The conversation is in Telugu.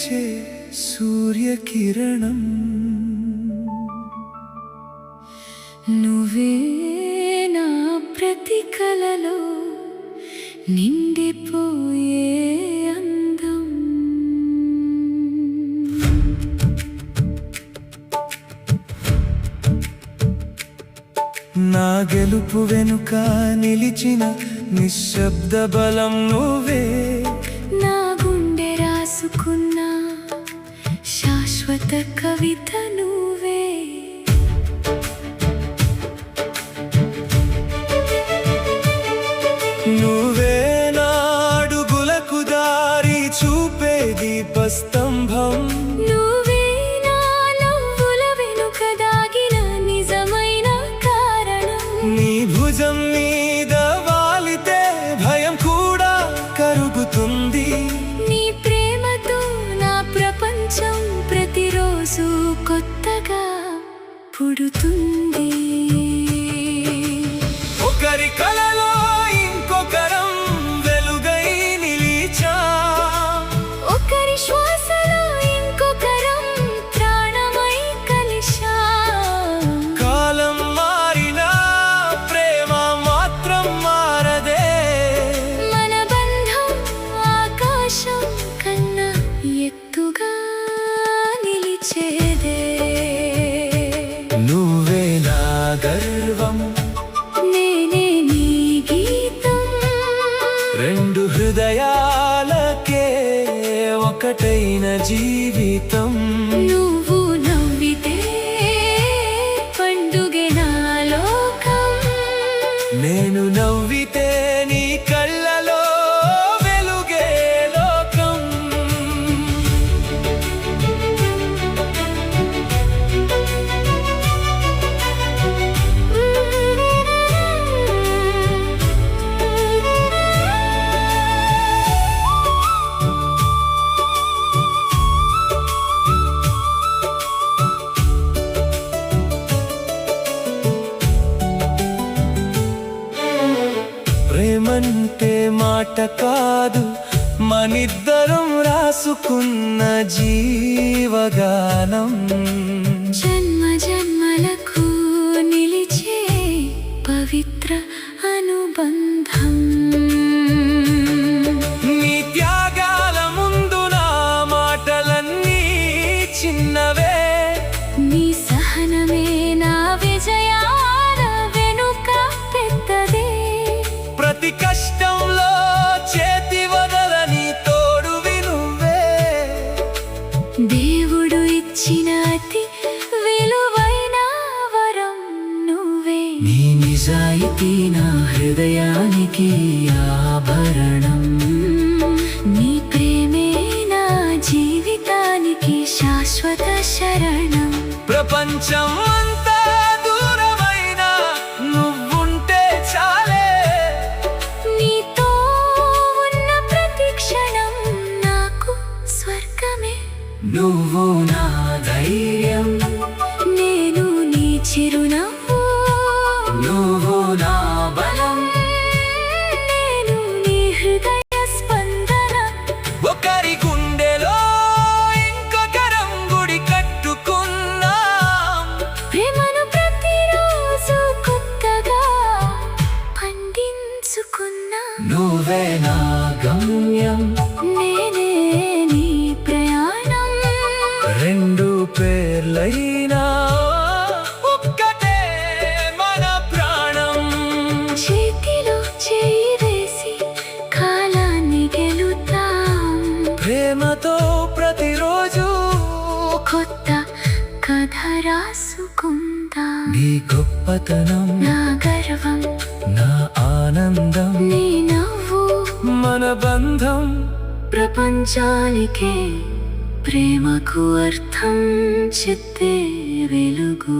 నిలిచే సూర్యకిరణం నువ్వే నా ప్రతి కలలో నిండిపోయే అందం. నా గెలుపు వెనుక నిలిచిన నిశ్శబ్ద బలం నువ్వే, నా గుండె రాసుకున్న శాశ్వత కవిత నువ్వే. నువ్వే నా అడుగులకు దారి చూపే దీపస్తంభం, నువ్వే నా నవ్వుల వెనుక దాగిన నిజమైన కారణం. నీ భుజం మీద వాలితే భయం కూడా కరుగుతుంది. నీ ప్రేమతో నా ప్రపంచం ప్రతిరోజు కొత్తగా పుడుతుంది. ఒకరి కలలో ఇంకొకరం వెలుగై నిలిచా, ఒకరి శ్వాసలో ఇంకొకరం ప్రాణమై కలిశా. కాలం మారినా ప్రేమ మాత్రం మారదే, మన బంధం ఆకాశం కన్నా ఎత్తుగా నిలిచేదే. నువ్వే నా గర్వం, నేనే నీ గీతం, రెండు హృదయాలకే ఒకటైన జీవితం. నువ్వు నవ్వితే పండుగే నా లోకం, నేను నవ్వితే నీ కళ్ళలో వెలుగే లోకం. ప్రేమంటే మాట కాదు, మనిద్దరం రాసుకున్న జీవగానం. జన్మ జన్మలకు నిలిచే పవిత్ర అనుబంధం. నీ త్యాగాల ముందు నా మాటలన్నీ చిన్నవే, నీ సహనమే నా విజయాల వెనుక పెద్దదే. ప్రతి కష్టంలో చేతి వదలని తోడువి నువ్వే, దేవుడు ఇచ్చిన అతి విలువైన వరం నువ్వే. నీ నిజాయితీ నా హృదయానికి ఆభరణం, నీ ప్రేమే నా జీవితానికి శాశ్వత శరణం. ప్రపంచం అంతా దూరమైనా నువ్వుంటే చాలే, నీతో ఉన్న ప్రతి క్షణం నాకు స్వర్గమే. నువ్వు నా ధైర్యం, నేను నీ చిరునవ్వు, నువ్వు నా బలం, నేను నీ హృదయ స్పందన. ఒకరి గుండెలో ఇంకొకరం గుడి కట్టుకున్నాం. ప్రేమను ప్రతిరోజు కొత్తగా పండించుకున్నా. నువ్వే నా గమ్యం, నేనే నీ ప్రయాణం, రెండు పేర్లైనా ఒక్కటే మన ప్రాణం. చేతిలో చేయి వేసి కాలాన్ని గెలుతాం. ప్రేమతో ప్రతిరోజు కొత్త కథ రాసుకుందాం. నీ గొప్పతనం నా గర్వం, నా ఆనందం, నీ నవ్వు మన బంధం. ప్రపంచానికే ప్రేమకు అర్థం చెప్పే వెలుగు.